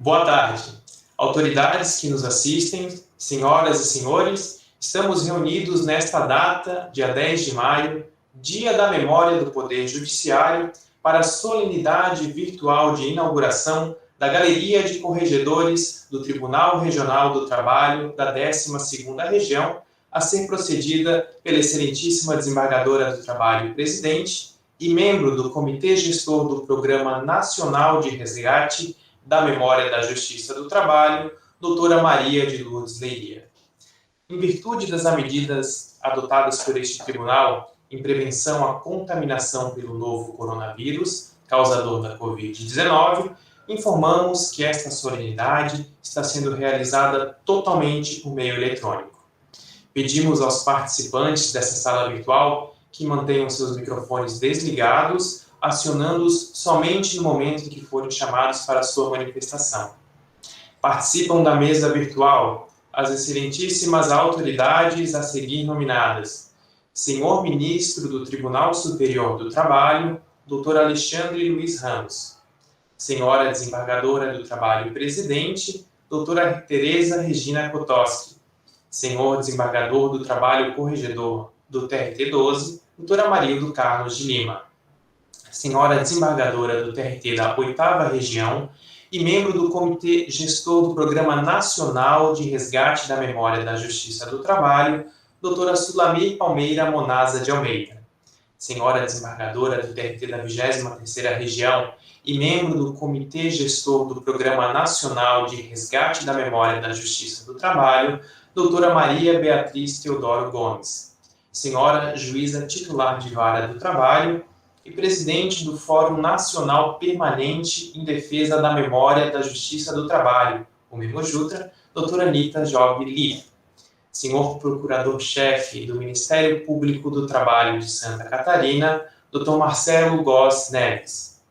Boa tarde. Autoridades que nos assistem, senhoras e senhores, estamos reunidos nesta data, dia 10 de maio, Dia da Memória do Poder Judiciário, para a solenidade virtual de inauguração da Galeria de Corregedores do Tribunal Regional do Trabalho da 12ª Região, a ser procedida pela excelentíssima desembargadora do Trabalho Presidente e membro do Comitê Gestor do Programa Nacional de Resgate da Memória da Justiça do Trabalho, doutora Maria de Lourdes Leiria. Em virtude das medidas adotadas por este tribunal em prevenção à contaminação pelo novo coronavírus, causador da Covid-19, informamos que esta solenidade está sendo realizada totalmente por meio eletrônico. Pedimos aos participantes dessa sala virtual que mantenham seus microfones desligados, acionando-os somente no momento em que forem chamados para a sua manifestação. Participam da mesa virtual as excelentíssimas autoridades a seguir nominadas: Senhor Ministro do Tribunal Superior do Trabalho, Dr. Alexandre Luiz Ramos; Senhora Desembargadora do Trabalho Presidente, doutora Tereza Regina Kotoski; Senhor Desembargador do Trabalho Corregedor do TRT-12, doutora Marildo Carlos de Lima; Senhora Desembargadora do TRT da 8ª Região e membro do Comitê Gestor do Programa Nacional de Resgate da Memória da Justiça do Trabalho, doutora Sulamir Palmeira Monaza de Almeida; Senhora Desembargadora do TRT da 23ª Região e membro do Comitê Gestor do Programa Nacional de Resgate da Memória da Justiça do Trabalho, doutora Maria Beatriz Teodoro Gomes; Senhora Juíza Titular de Vara do Trabalho e presidente do Fórum Nacional Permanente em Defesa da Memória da Justiça do Trabalho, o Memojutra, doutora Anita Job Li; Senhor Procurador-Chefe do Ministério Público do Trabalho de Santa Catarina, doutor Marcelo Góes Neves;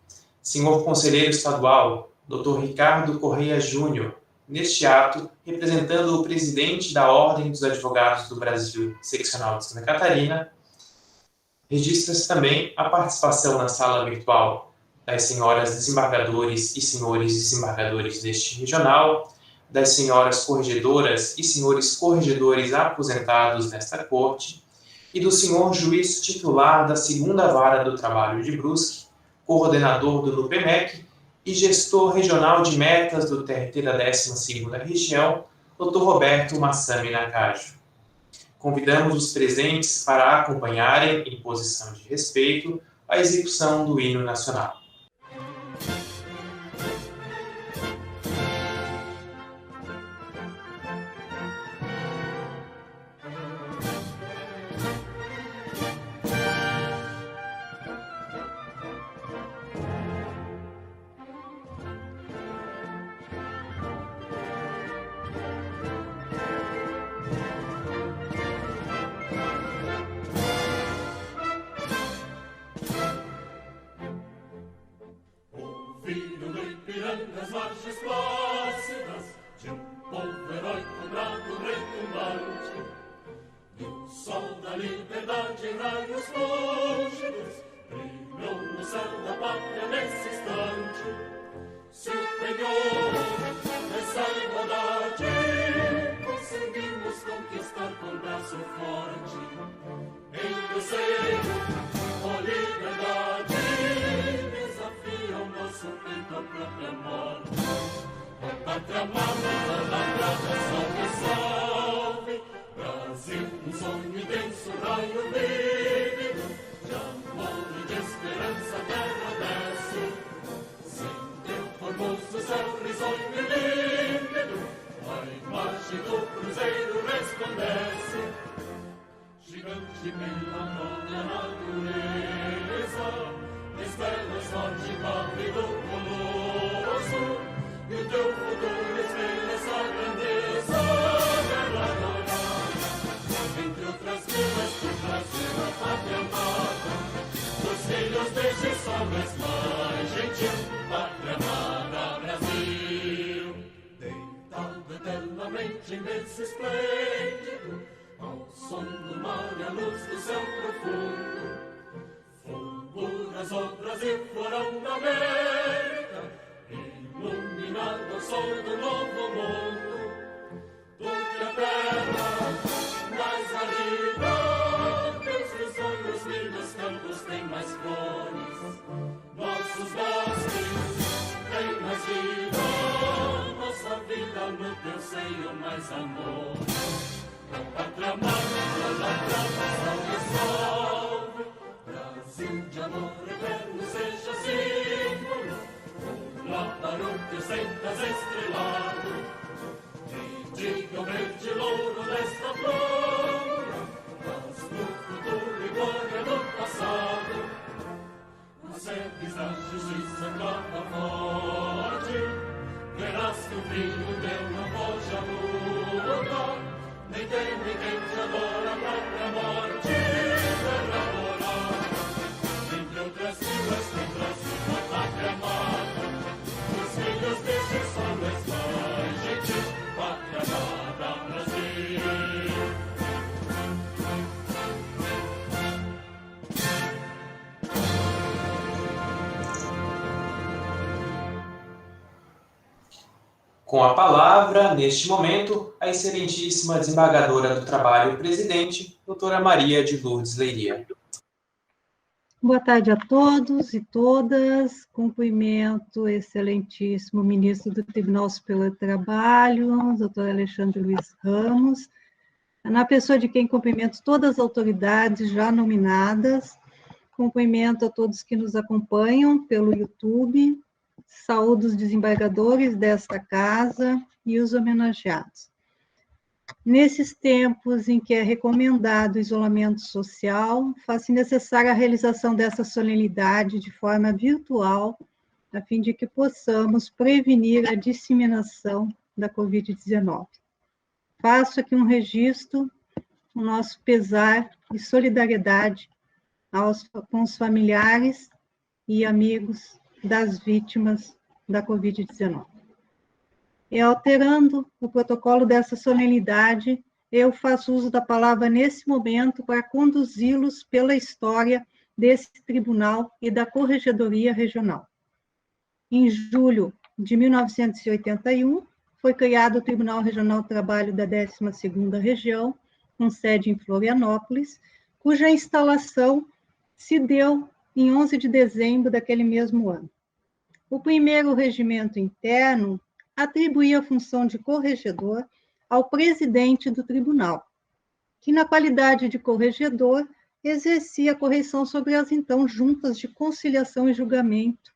Senhor Conselheiro Estadual, doutor Ricardo Correia Júnior, neste ato, representando o presidente da Ordem dos Advogados do Brasil, seccional de Santa Catarina. Registra-se também a participação na sala virtual das senhoras desembargadores e senhores desembargadores deste regional, das senhoras corregedoras e senhores corregedores aposentados desta corte, e do senhor juiz titular da 2ª Vara do Trabalho de Brusque, coordenador do NUPEMEC e gestor regional de metas do TRT da 12ª Região, Dr. Roberto Massami Nakajo. Convidamos os presentes para acompanharem, em posição de respeito, a execução do hino nacional. Nas margens plácidas de povo heróico, bravo, retumbante, do sol da liberdade em raios lúcidos, brilhou no céu da pátria nesse instante. Superior nessa igualdade, conseguimos conquistar com braço forte, em teu seio, ó liberdade, desafia o nosso peito a própria morte. Ó pátria amada, idolatrada, salve, salve, Brasil, um sonho intenso, raio vívido, de amor e de esperança a terra desce. Sem teu formoso céu risonho e límpido, a imagem do cruzeiro resplandece. Gigante pela própria natureza, estrelas forte pálido colosso, e o teu futuro espelha essa grandeza. Terra dourada, entre outras vilas do Brasil, a pátria amada, dos filhos deste sol mais gentil, pátria amada Brasil. Deitado eternamente em berço esplêndido, ao som do mar e à luz do céu profundo, fulguras o Brasil, florão da América, iluminado ao sol sentas estrelado, e diga o verde louro desta flor, mas no futuro e glória do passado, a sede da justiça clama forte, verás que o filho teu não pode alugar, nem teme quem te adora a própria morte derramará. Entre outras filas tem traço a pátria amada, os filhos deste sol és mais gentil, pátria amada Brasil. Com a palavra, neste momento, a excelentíssima desembargadora do Trabalho, presidente, doutora Maria de Lourdes Leiria. Boa tarde a todos e todas. Cumprimento o excelentíssimo ministro do Tribunal Superior do Trabalho, doutor Alexandre Luiz Ramos, na pessoa de quem cumprimento todas as autoridades já nominadas. Cumprimento a todos que nos acompanham pelo YouTube. Saúdo os desembargadores desta casa e os homenageados. Nesses tempos em que é recomendado o isolamento social, faz-se necessária a realização dessa solenidade de forma virtual, a fim de que possamos prevenir a disseminação da Covid-19. Faço aqui um registro, o nosso pesar e solidariedade com os familiares e amigos das vítimas da Covid-19. E alterando o protocolo dessa solenidade, eu faço uso da palavra nesse momento para conduzi-los pela história desse tribunal e da Corregedoria Regional. Em julho de 1981, foi criado o Tribunal Regional do Trabalho da 12ª Região, com sede em Florianópolis, cuja instalação se deu em 11 de dezembro daquele mesmo ano. O primeiro regimento interno atribuía a função de corregedor ao presidente do tribunal, que, na qualidade de corregedor, exercia a correição sobre as, então, juntas de conciliação e julgamento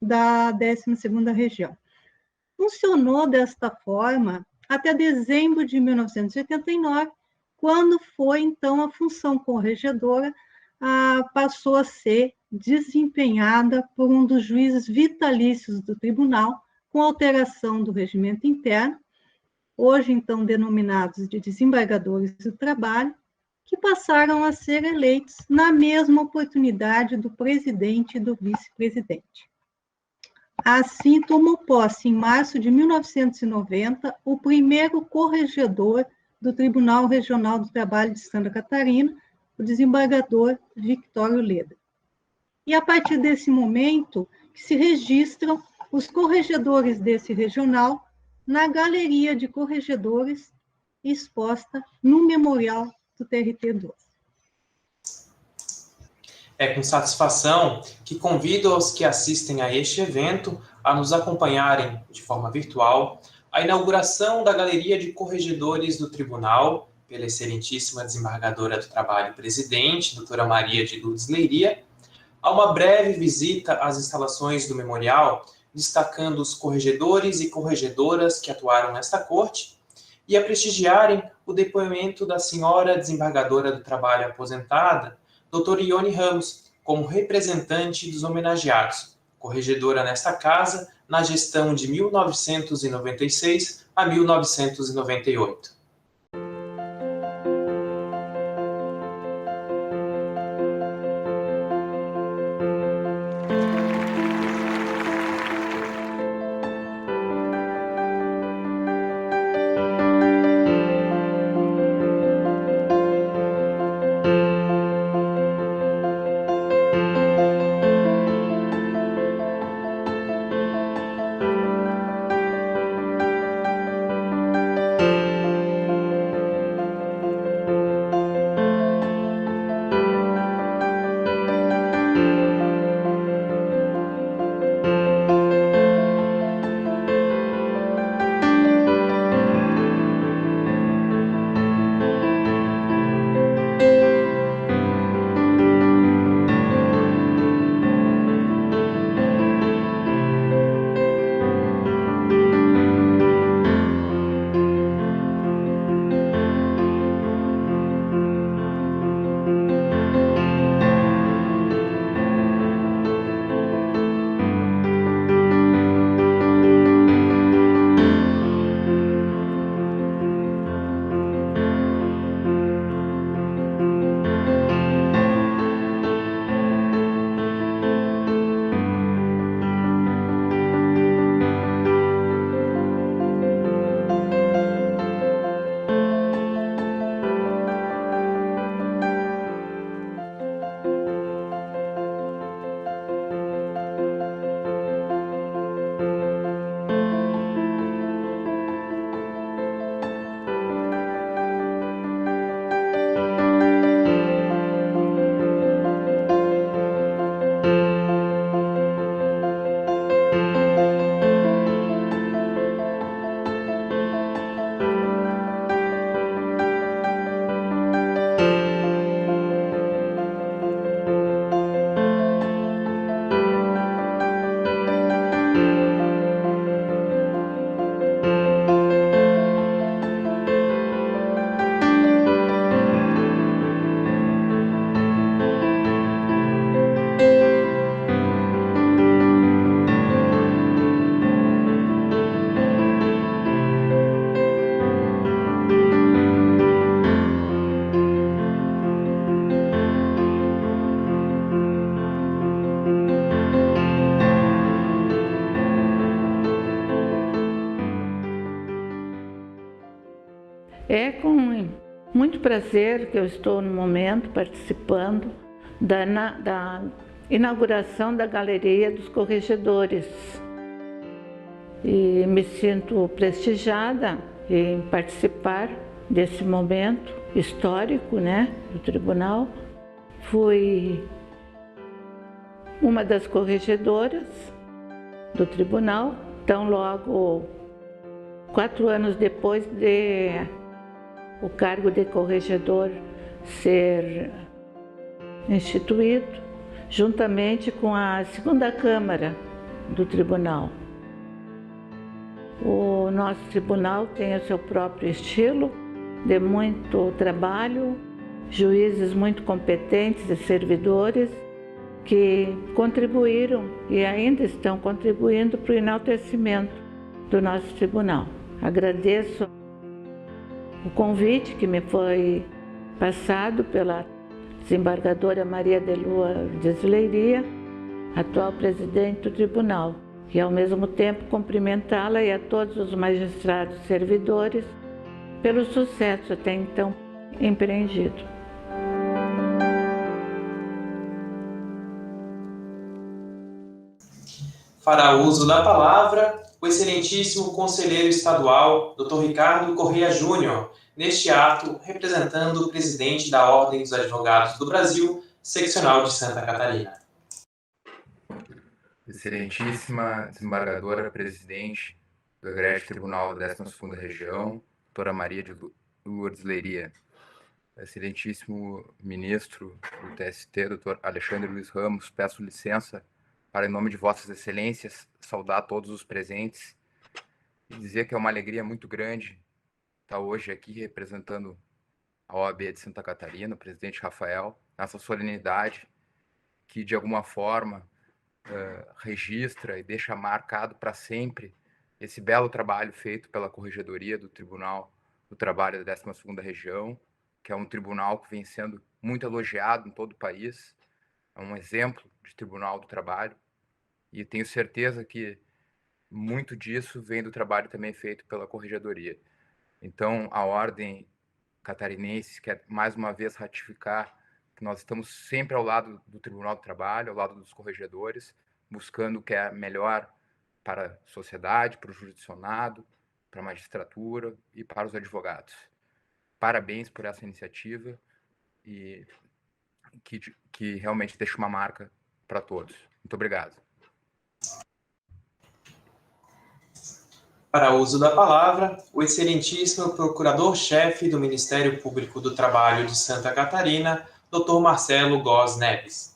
da 12ª Região. Funcionou desta forma até dezembro de 1989, quando foi, então, a função corregedora passou a ser desempenhada por um dos juízes vitalícios do tribunal, com alteração do regimento interno, hoje, então, denominados de desembargadores do trabalho, que passaram a ser eleitos na mesma oportunidade do presidente e do vice-presidente. Assim, tomou posse, em março de 1990, o primeiro corregedor do Tribunal Regional do Trabalho de Santa Catarina, o desembargador Victório Leda. E, a partir desse momento, que se registram os corregedores desse regional na galeria de corregedores exposta no memorial do TRT-12. É com satisfação que convido aos que assistem a este evento a nos acompanharem de forma virtual a inauguração da Galeria de Corregedores do Tribunal, pela excelentíssima desembargadora do Trabalho presidente, doutora Maria de Lourdes Leiria, a uma breve visita às instalações do memorial, destacando os corregedores e corregedoras que atuaram nesta corte, e a prestigiarem o depoimento da senhora desembargadora do Trabalho aposentada, doutora Ione Ramos, como representante dos homenageados, corregedora nesta casa na gestão de 1996 a 1998. É com muito prazer que eu estou no momento participando da inauguração da Galeria dos Corregedores. E me sinto prestigiada em participar desse momento histórico, né, do tribunal. Fui uma das corregedoras do tribunal, então logo 4 anos depois de o cargo de corregedor ser instituído, juntamente com a segunda Câmara do Tribunal. O nosso tribunal tem o seu próprio estilo, de muito trabalho, juízes muito competentes e servidores que contribuíram e ainda estão contribuindo para o enaltecimento do nosso tribunal. Agradeço o convite que me foi passado pela desembargadora Maria de Lourdes Leiria, atual presidente do tribunal, e ao mesmo tempo cumprimentá-la e a todos os magistrados servidores pelo sucesso até então empreendido. Fará uso da palavra o excelentíssimo conselheiro estadual, Dr. Ricardo Correia Júnior, neste ato representando o presidente da Ordem dos Advogados do Brasil, seccional de Santa Catarina. Excelentíssima desembargadora presidente do Egrégio Tribunal da 12ª Região, doutora Maria de Lourdes Leiria. Excelentíssimo ministro do TST, doutor Alexandre Luiz Ramos, peço licença para, em nome de vossas excelências, saudar todos os presentes e dizer que é uma alegria muito grande estar hoje aqui representando a OAB de Santa Catarina, o presidente Rafael, nessa solenidade que, de alguma forma, registra e deixa marcado para sempre esse belo trabalho feito pela Corregedoria do Tribunal do Trabalho da 12ª Região, que é um tribunal que vem sendo muito elogiado em todo o país, é um exemplo de Tribunal do Trabalho, e tenho certeza que muito disso vem do trabalho também feito pela Corregedoria. Então, a Ordem Catarinense quer mais uma vez ratificar que nós estamos sempre ao lado do Tribunal do Trabalho, ao lado dos corregedores, buscando o que é melhor para a sociedade, para o jurisdicionado, para a magistratura e para os advogados. Parabéns por essa iniciativa e que realmente deixa uma marca para todos. Muito obrigado. Para uso da palavra, o excelentíssimo procurador-chefe do Ministério Público do Trabalho de Santa Catarina, Dr. Marcelo Góes Neves.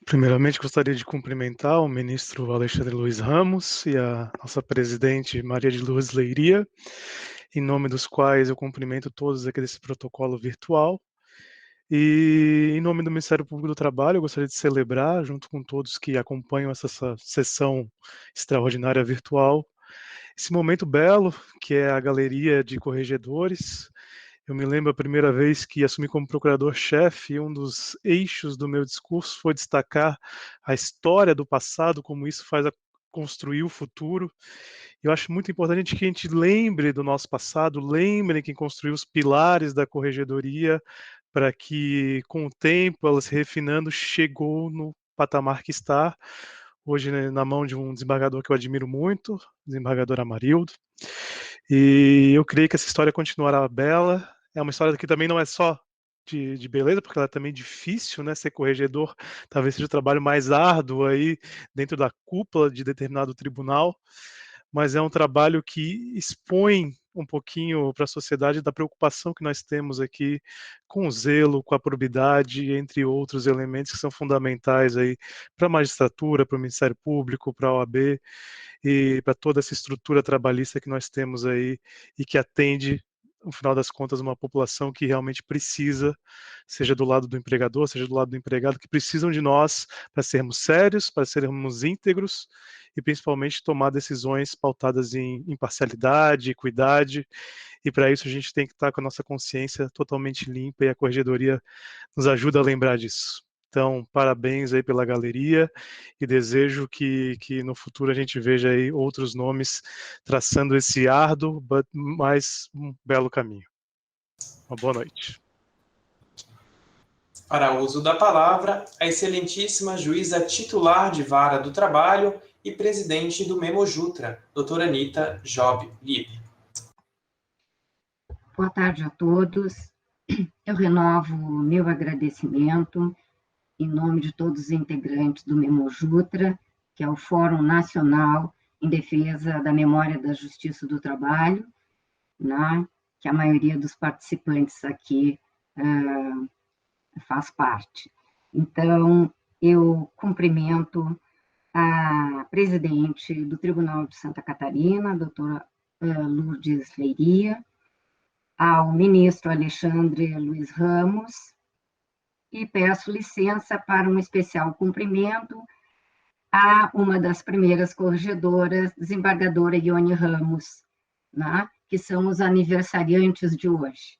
Primeiramente, gostaria de cumprimentar o ministro Alexandre Luiz Ramos e a nossa presidente Maria de Lourdes Leiria, em nome dos quais eu cumprimento todos aqui desse protocolo virtual. E, em nome do Ministério Público do Trabalho, eu gostaria de celebrar, junto com todos que acompanham essa sessão extraordinária virtual, esse momento belo, que é a Galeria de Corregedores. Eu me lembro a primeira vez que assumi como procurador-chefe, e um dos eixos do meu discurso foi destacar a história do passado, como isso faz construir o futuro. Eu acho muito importante que a gente lembre do nosso passado, lembre quem construiu os pilares da Corregedoria, para que, com o tempo, ela se refinando, chegou no patamar que está, hoje, né, na mão de um desembargador que eu admiro muito, o desembargador Amarildo. E eu creio que essa história continuará bela. É uma história que também não é só de beleza, porque ela é também difícil, né? Ser corregedor talvez seja o trabalho mais árduo aí dentro da cúpula de determinado tribunal, mas é um trabalho que expõe um pouquinho para a sociedade da preocupação que nós temos aqui com o zelo, com a probidade, entre outros elementos que são fundamentais aí para a magistratura, para o Ministério Público, para a OAB e para toda essa estrutura trabalhista que nós temos aí e que atende, no final das contas, uma população que realmente precisa, seja do lado do empregador, seja do lado do empregado, que precisam de nós para sermos sérios, para sermos íntegros e principalmente tomar decisões pautadas em imparcialidade, equidade, e para isso a gente tem que estar com a nossa consciência totalmente limpa e a Corregedoria nos ajuda a lembrar disso. Então, parabéns aí pela galeria e desejo que no futuro a gente veja aí outros nomes traçando esse árduo, mas um belo caminho. Uma boa noite. Para uso da palavra, a excelentíssima juíza titular de Vara do Trabalho e presidente do Memojutra, doutora Anita Job Lieb. Boa tarde a todos. Eu renovo o meu agradecimento em nome de todos os integrantes do Memojutra, que é o Fórum Nacional em Defesa da Memória da Justiça do Trabalho, né, que a maioria dos participantes aqui faz parte. Então, eu cumprimento a presidente do Tribunal de Santa Catarina, a doutora Lourdes Leiria, ao ministro Alexandre Luiz Ramos, e peço licença para um especial cumprimento a uma das primeiras corregedoras, desembargadora Ione Ramos, né, que são os aniversariantes de hoje.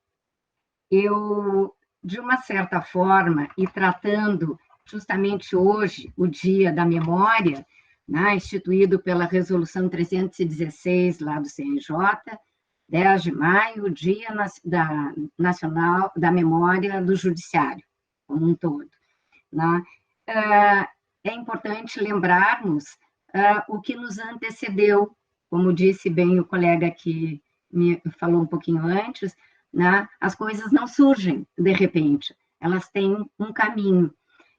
Eu, de uma certa forma, e tratando justamente hoje o Dia da Memória, né, instituído pela Resolução 316, lá do CNJ, 10 de maio, Dia Nacional da Memória do Judiciário, como um todo. Né? É importante lembrarmos o que nos antecedeu, como disse bem o colega que me falou um pouquinho antes, né? As coisas não surgem de repente, elas têm um caminho.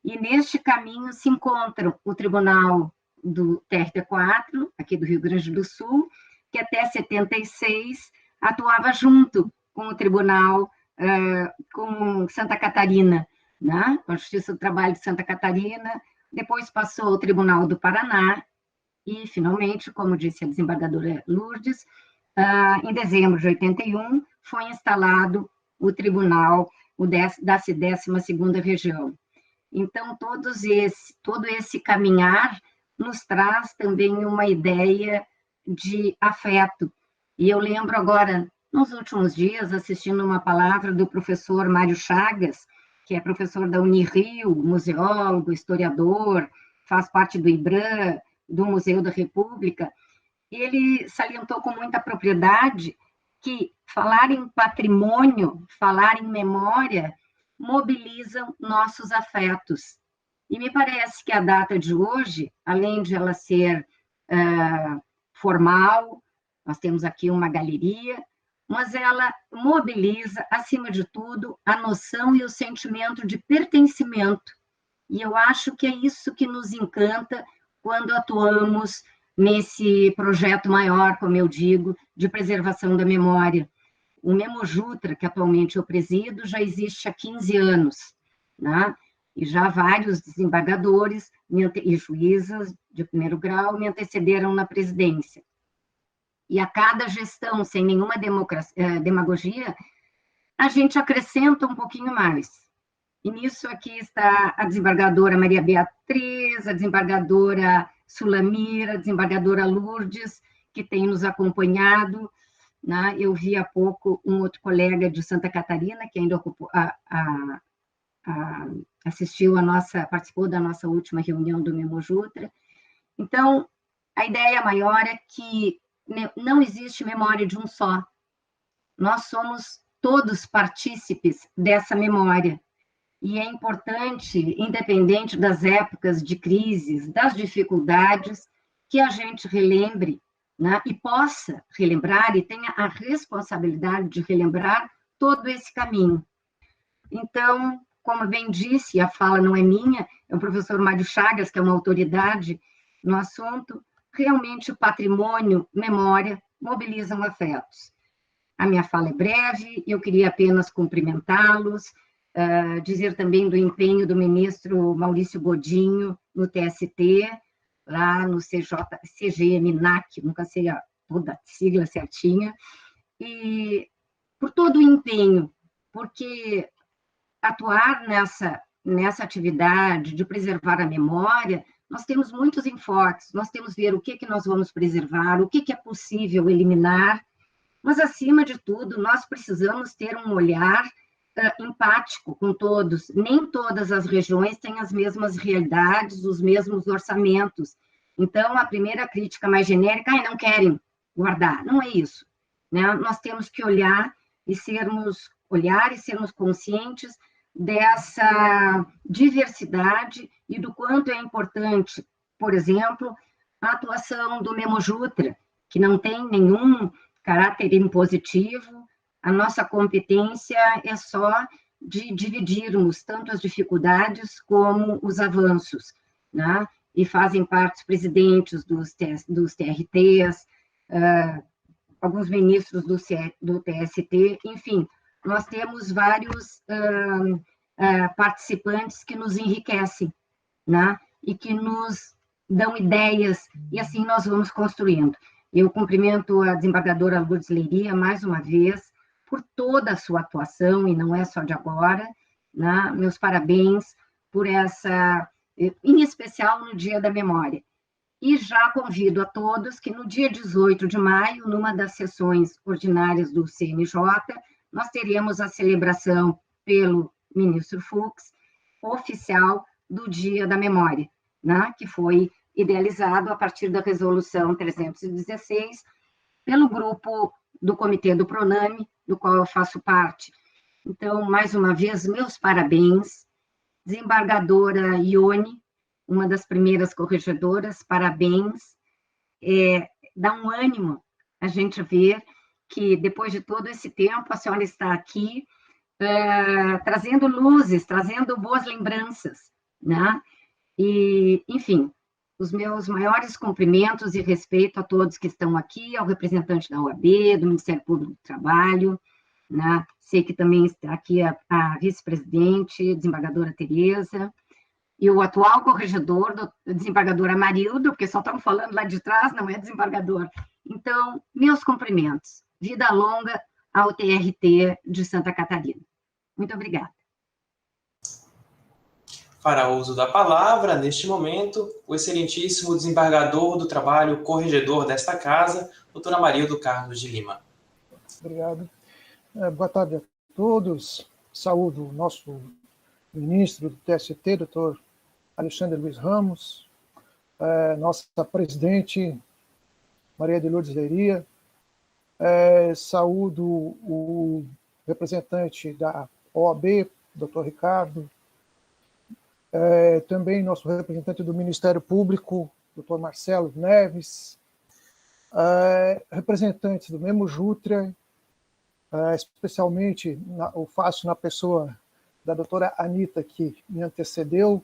E neste caminho se encontram o Tribunal do TRT4, aqui do Rio Grande do Sul, que até 76 atuava junto com o Tribunal, com Santa Catarina, né? Com a Justiça do Trabalho de Santa Catarina, depois passou ao Tribunal do Paraná, e, finalmente, como disse a desembargadora Lourdes, em dezembro de 81, foi instalado o Tribunal da 12ª Região. Então, todo esse caminhar nos traz também uma ideia de afeto. E eu lembro agora, nos últimos dias, assistindo uma palavra do professor Mário Chagas, que é professor da Unirio, museólogo, historiador, faz parte do IBRAM, do Museu da República. Ele salientou com muita propriedade que falar em patrimônio, falar em memória, mobilizam nossos afetos. E me parece que a data de hoje, além de ela ser formal, nós temos aqui uma galeria, mas ela mobiliza, acima de tudo, a noção e o sentimento de pertencimento. E eu acho que é isso que nos encanta quando atuamos nesse projeto maior, como eu digo, de preservação da memória. O Memojutra, que atualmente eu presido, já existe há 15 anos, né? E já vários desembargadores e juízas de primeiro grau me antecederam na presidência. E a cada gestão, sem nenhuma demagogia, a gente acrescenta um pouquinho mais. E nisso aqui está a desembargadora Maria Beatriz, a desembargadora Sulamira, a desembargadora Lourdes, que tem nos acompanhado, né? Eu vi há pouco um outro colega de Santa Catarina, que ainda participou da nossa última reunião do Memojutra. Então, a ideia maior é que não existe memória de um só. Nós somos todos partícipes dessa memória. E é importante, independente das épocas de crises, das dificuldades, que a gente relembre, né, e possa relembrar, e tenha a responsabilidade de relembrar todo esse caminho. Então, como bem disse, a fala não é minha, é o professor Mário Chagas, que é uma autoridade no assunto, realmente o patrimônio, memória, mobilizam afetos. A minha fala é breve, eu queria apenas cumprimentá-los, dizer também do empenho do ministro Maurício Godinho no TST, lá no CGM-NAC, nunca sei toda a sigla certinha, e por todo o empenho, porque atuar nessa atividade de preservar a memória, nós temos muitos enfoques, nós temos que ver o que nós vamos preservar, o que é possível eliminar, mas, acima de tudo, nós precisamos ter um olhar empático com todos. Nem todas as regiões têm as mesmas realidades, os mesmos orçamentos. Então, a primeira crítica mais genérica, não querem guardar. Não é isso, né? Nós temos que olhar e sermos conscientes dessa diversidade e do quanto é importante, por exemplo, a atuação do Memo Jutra, que não tem nenhum caráter impositivo. A nossa competência é só de dividirmos tanto as dificuldades como os avanços, né? E fazem parte os presidentes dos TRTs, alguns ministros do TST, enfim, nós temos vários participantes que nos enriquecem, né? E que nos dão ideias, e assim nós vamos construindo. Eu cumprimento a desembargadora Lourdes Leiria, mais uma vez, por toda a sua atuação, e não é só de agora, né? Meus parabéns por essa, em especial no Dia da Memória. E já convido a todos que no dia 18 de maio, numa das sessões ordinárias do CNJ, nós teremos a celebração pelo ministro Fux, oficial do Dia da Memória, né? Que foi idealizado a partir da resolução 316 pelo grupo do Comitê do Proname, do qual eu faço parte. Então, mais uma vez, meus parabéns. Desembargadora Ione, uma das primeiras corregedoras, parabéns. Dá um ânimo a gente ver que, depois de todo esse tempo, a senhora está aqui trazendo luzes, trazendo boas lembranças, né? E, enfim, os meus maiores cumprimentos e respeito a todos que estão aqui, ao representante da OAB, do Ministério Público do Trabalho, né? Sei que também está aqui a vice-presidente, desembargadora Tereza, e o atual corregedor, do desembargador Amarildo, porque só estamos falando lá de trás, não é desembargador. Então, meus cumprimentos. Vida longa ao TRT de Santa Catarina. Muito obrigada. Fará uso da palavra, neste momento, o excelentíssimo desembargador do trabalho, corregedor desta casa, doutor Amarildo Carlos de Lima. Obrigado. Boa tarde a todos. Saúdo o nosso ministro do TST, doutor Alexandre Luiz Ramos, nossa presidente, Maria de Lourdes Leiria, saúdo o representante da OAB, doutor Ricardo, também nosso representante do Ministério Público, doutor Marcelo Neves, representantes do Memo Jutra, especialmente o faço na pessoa da doutora Anita, que me antecedeu.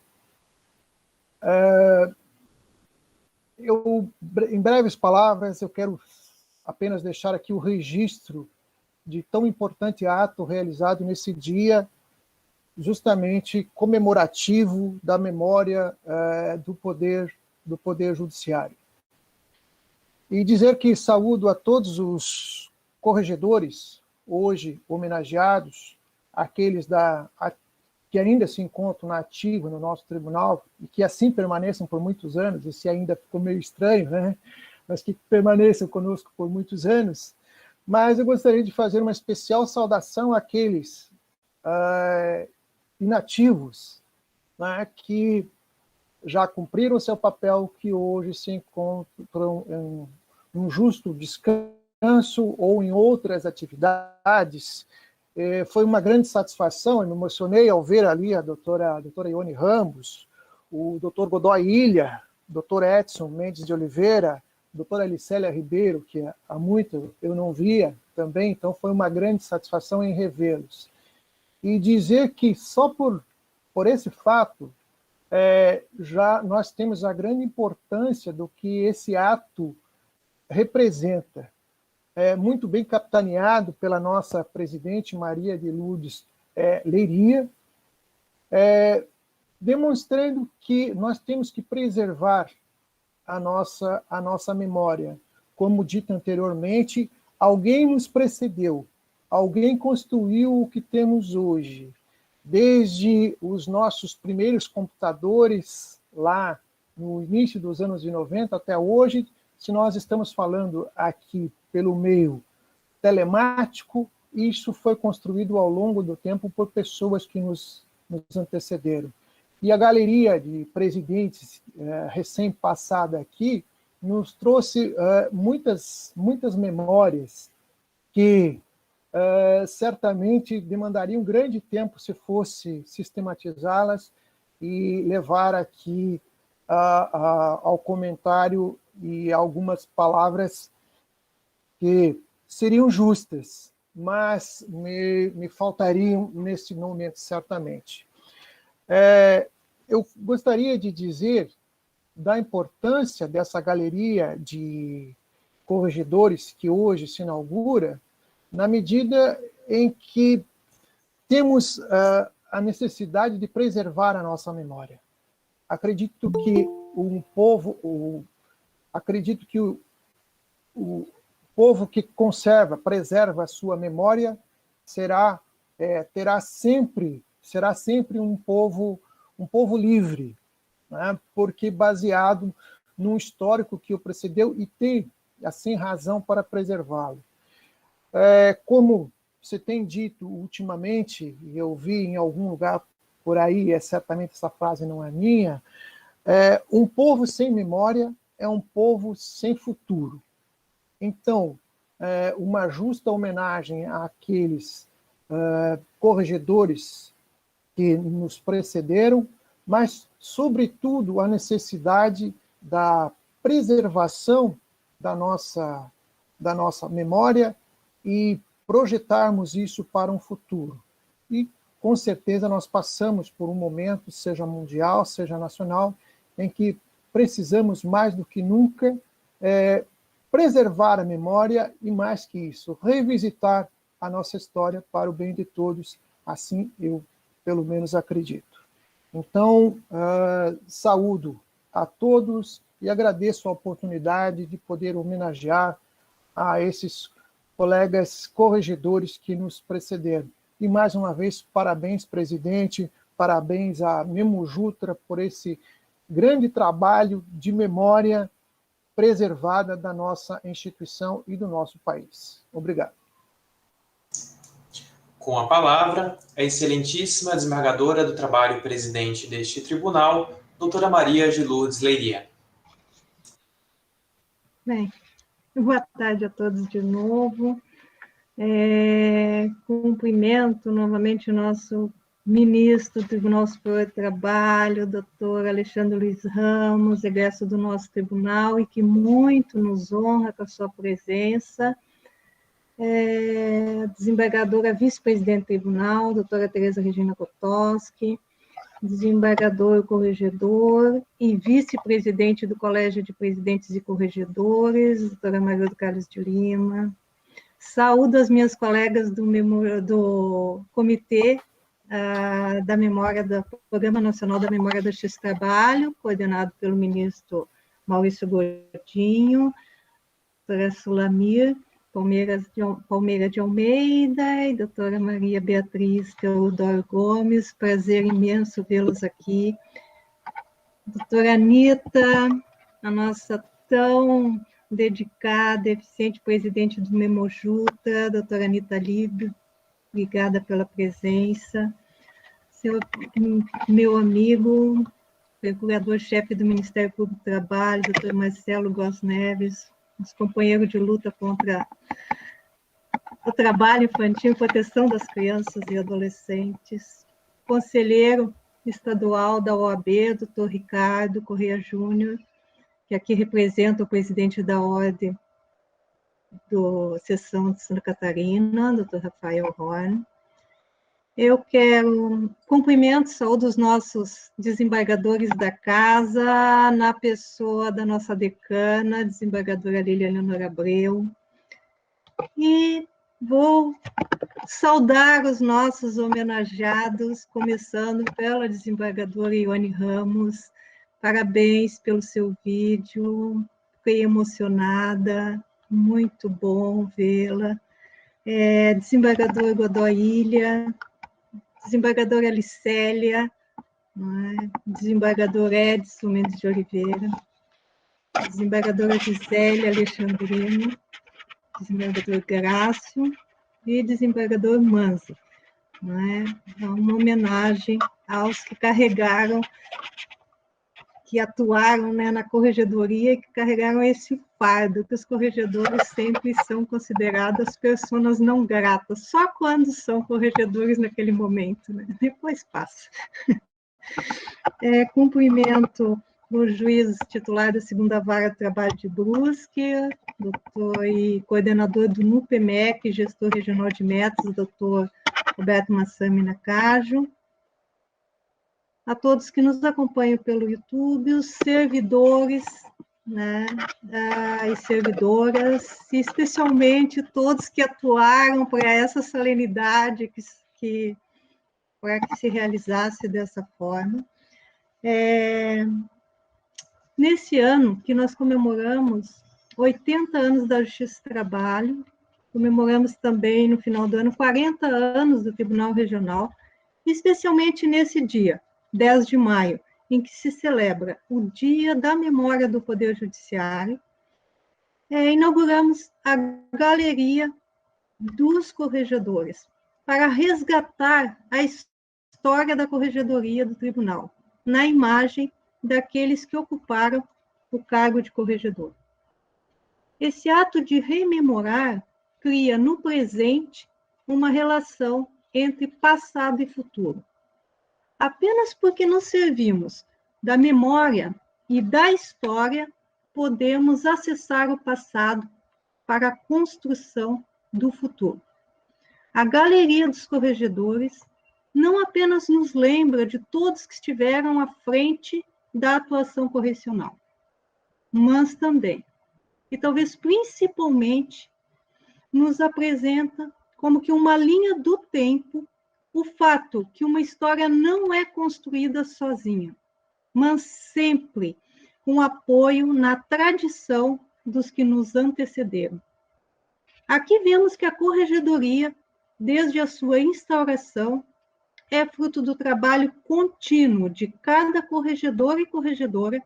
Em breves palavras, eu quero apenas deixar aqui o registro de tão importante ato realizado nesse dia, justamente comemorativo da memória do Poder Judiciário. E dizer que saúdo a todos os corregedores, hoje homenageados, aqueles que ainda se encontram na ativa no nosso tribunal, e que assim permaneçam por muitos anos, esse ainda ficou meio estranho, né? Mas que permaneçam conosco por muitos anos. Mas eu gostaria de fazer uma especial saudação àqueles inativos, né, que já cumpriram seu papel, que hoje se encontram em um justo descanso ou em outras atividades. Foi uma grande satisfação, eu me emocionei ao ver ali a doutora Ione Ramos, o doutor Godoy Ilha, o doutor Edson Mendes de Oliveira, a doutora Alicélia Ribeiro, que há muito eu não via também, então foi uma grande satisfação em revê-los. E dizer que só por esse fato, já nós temos a grande importância do que esse ato representa. Muito bem capitaneado pela nossa presidente Maria de Lourdes Leiria, demonstrando que nós temos que preservar a nossa memória. Como dito anteriormente, alguém nos precedeu, alguém construiu o que temos hoje, desde os nossos primeiros computadores, lá no início dos anos 90 até hoje, se nós estamos falando aqui pelo meio telemático, isso foi construído ao longo do tempo por pessoas que nos antecederam. E a galeria de presidentes recém-passada aqui nos trouxe muitas memórias que certamente demandariam um grande tempo se fosse sistematizá-las e levar aqui ao comentário e algumas palavras que seriam justas, mas me faltariam nesse momento, certamente. Eu gostaria de dizer da importância dessa galeria de corregedores que hoje se inaugura, na medida em que temos a necessidade de preservar a nossa memória. Acredito que o povo que conserva, preserva a sua memória será sempre um povo livre, né? Porque baseado num histórico que o precedeu e tem, assim, razão para preservá-lo. Como você tem dito ultimamente, e eu vi em algum lugar por aí, certamente essa frase não é minha, um povo sem memória é um povo sem futuro. Então, uma justa homenagem àqueles corregedores que nos precederam, mas, sobretudo, a necessidade da preservação da nossa memória e projetarmos isso para um futuro. E, com certeza, nós passamos por um momento, seja mundial, seja nacional, em que precisamos, mais do que nunca, preservar a memória e, mais que isso, revisitar a nossa história para o bem de todos, assim eu, pelo menos, acredito. Então, saúdo a todos e agradeço a oportunidade de poder homenagear a esses colegas corregedores que nos precederam. E, mais uma vez, parabéns, presidente, parabéns a Memo Jutra por esse grande trabalho de memória preservada da nossa instituição e do nosso país. Obrigado. Com a palavra, a excelentíssima desembargadora do trabalho presidente deste tribunal, doutora Maria de Lourdes Leiria. Bem, boa tarde a todos de novo. Cumprimento novamente o nosso ministro do Tribunal Superior do Trabalho, doutor Alexandre Luiz Ramos, egresso do nosso tribunal, e que muito nos honra com a sua presença. Desembargadora vice-presidente do tribunal, doutora Tereza Regina Kotoski, desembargador corregedor e vice-presidente do Colégio de Presidentes e Corregedores, doutora Maria do Carlos de Lima. Saúdo as minhas colegas do Comitê da Memória, do Programa Nacional da Memória do Justiça e Trabalho, coordenado pelo ministro Maurício Gordinho, doutora Sulamir Palmeira de Almeida e doutora Maria Beatriz Teodoro Gomes, prazer imenso vê-los aqui. Doutora Anita, a nossa tão dedicada, eficiente presidente do Memo Jutra, doutora Anita Libio, obrigada pela presença. Meu amigo, procurador-chefe do Ministério Público do Trabalho, doutor Marcelo Góes Neves, nosso companheiro de luta contra o trabalho infantil e proteção das crianças e adolescentes, conselheiro estadual da OAB, doutor Ricardo Correia Júnior, que aqui representa o presidente da Ordem da Seção de Santa Catarina, doutor Rafael Horn. Eu quero cumprimento, saúdo os nossos desembargadores da casa, na pessoa da nossa decana, desembargadora Liliana Leonor Abreu, e vou saudar os nossos homenageados, começando pela desembargadora Ione Ramos. Parabéns pelo seu vídeo, fiquei emocionada, muito bom vê-la. Desembargador Godoy Ilha, desembargadora Alicélia, desembargador Edson Mendes de Oliveira, desembargadora Gisele Alexandrino, desembargador Grácio, e desembargador Manzi. Né? É uma homenagem aos que carregaram, que atuaram, né, na corregedoria e que carregaram esse fardo, que os corregedores sempre são considerados pessoas não gratas, só quando são corregedores naquele momento, né? Depois passa. Cumprimento o juiz titular da 2ª Vara de Trabalho de Brusque, doutor e coordenador do NUPEMEC, gestor regional de métodos, doutor Roberto Massami Nakajo, a todos que nos acompanham pelo YouTube, os servidores, né, e servidoras, e especialmente todos que atuaram para essa solenidade para que se realizasse dessa forma. Nesse ano que nós comemoramos 80 anos da Justiça do Trabalho, comemoramos também no final do ano 40 anos do Tribunal Regional, especialmente nesse dia, 10 de maio, em que se celebra o Dia da Memória do Poder Judiciário, inauguramos a Galeria dos Corregedores, para resgatar a história da corregedoria do tribunal, na imagem daqueles que ocuparam o cargo de corregedor. Esse ato de rememorar cria no presente uma relação entre passado e futuro. Apenas porque nos servimos da memória e da história, podemos acessar o passado para a construção do futuro. A Galeria dos Corregedores não apenas nos lembra de todos que estiveram à frente da atuação correcional, mas também, e talvez principalmente, nos apresenta como que uma linha do tempo o fato que uma história não é construída sozinha, mas sempre com apoio na tradição dos que nos antecederam. Aqui vemos que a corregedoria, desde a sua instauração, é fruto do trabalho contínuo de cada corregedor e corregedora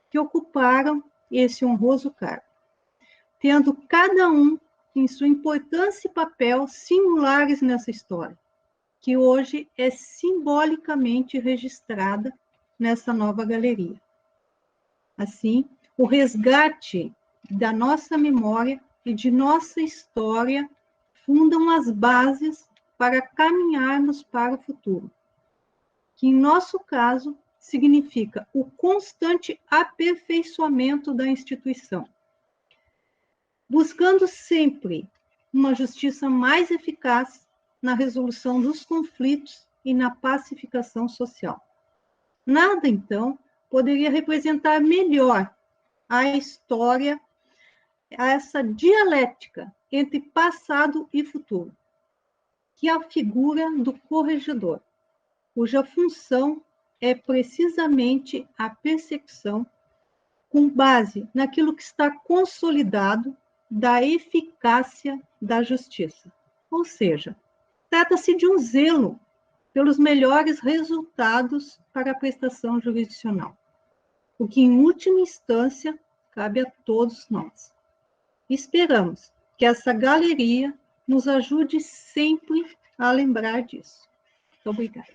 que ocuparam esse honroso cargo, tendo cada um em sua importância e papel singulares nessa história, que hoje é simbolicamente registrada nessa nova galeria. Assim, o resgate da nossa memória e de nossa história fundam as bases para caminharmos para o futuro, que, em nosso caso, significa o constante aperfeiçoamento da instituição, buscando sempre uma justiça mais eficaz na resolução dos conflitos e na pacificação social. Nada, então, poderia representar melhor a história, essa dialética entre passado e futuro, que é a figura do corregedor, cuja função é precisamente a persecução com base naquilo que está consolidado da eficácia da justiça. Ou seja, trata-se de um zelo pelos melhores resultados para a prestação jurisdicional, o que, em última instância, cabe a todos nós. Esperamos que essa galeria nos ajude sempre a lembrar disso. Muito obrigada.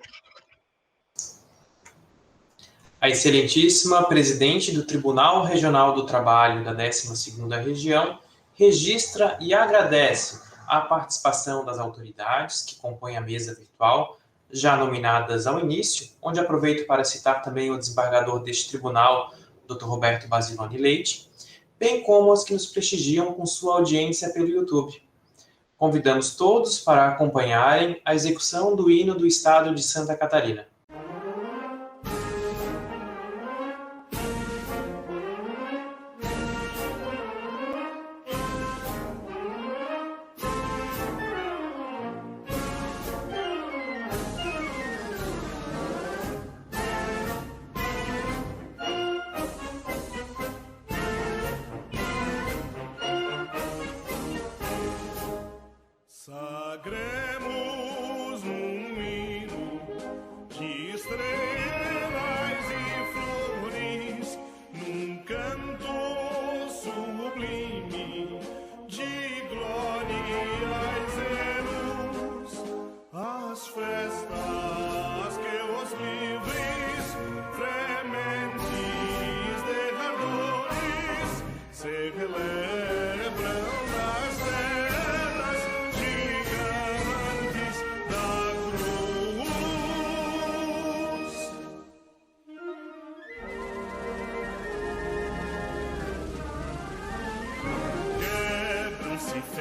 A excelentíssima presidente do Tribunal Regional do Trabalho da 12ª Região registra e agradece a participação das autoridades que compõem a mesa virtual, já nominadas ao início, onde aproveito para citar também o desembargador deste tribunal, Dr. Roberto Basiloni Leite, bem como as que nos prestigiam com sua audiência pelo YouTube. Convidamos todos para acompanharem a execução do hino do Estado de Santa Catarina. Sagremos um hino que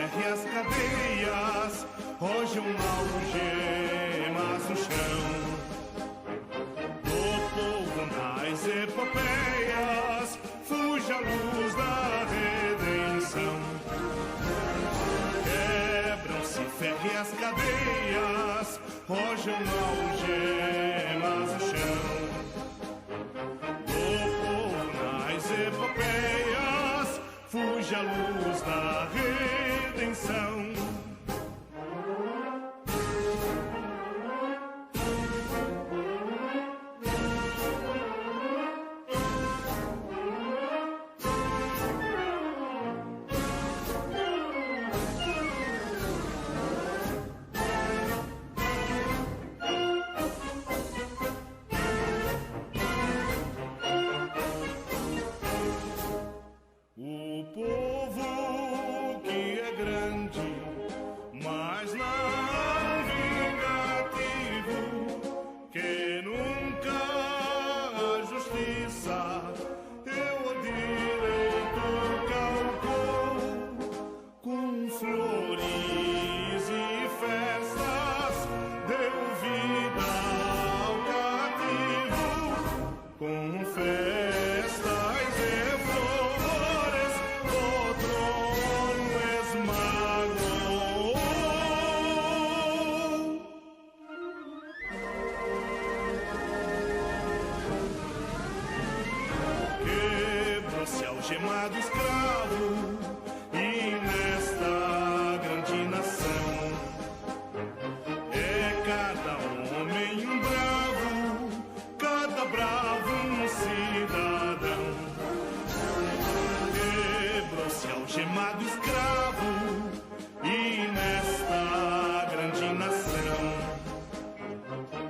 férreas cadeias rojam algemas no chão. Do povo nas epopeias fuge a luz da redenção. Quebram-se férreas cadeias rojam algemas no chão. Do povo nas epopeias fuge a luz da redenção. O povo que é grande, mas não vingativo, que nunca a justiça eu o direito calcou, com flores e festas deu vida ao cativo, com festas e flores o trono esmagou. Quebrou-se algemado escravo e nesta grande nação é cada homem um bravo, cada bravo um cidadão. Quebrou-se algemado escravo e nesta grande nação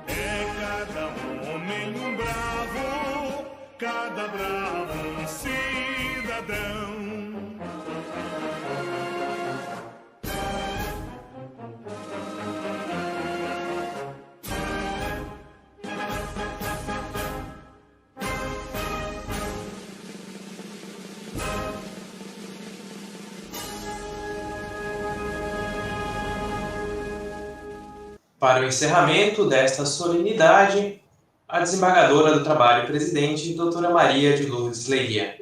é cada homem um bravo, cada bravo um cidadão. Para o encerramento desta solenidade, a desembargadora do Trabalho Presidente, doutora Maria de Lourdes Leiria.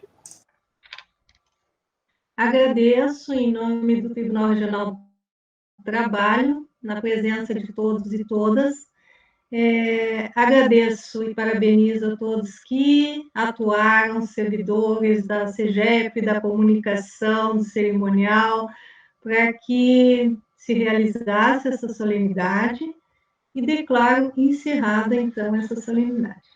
Agradeço, em nome do Tribunal Regional do Trabalho, na presença de todos e todas. Agradeço e parabenizo a todos que atuaram, servidores da CEGEP, da comunicação, do cerimonial, para que se realizasse essa solenidade e declaro encerrada, então, essa solenidade.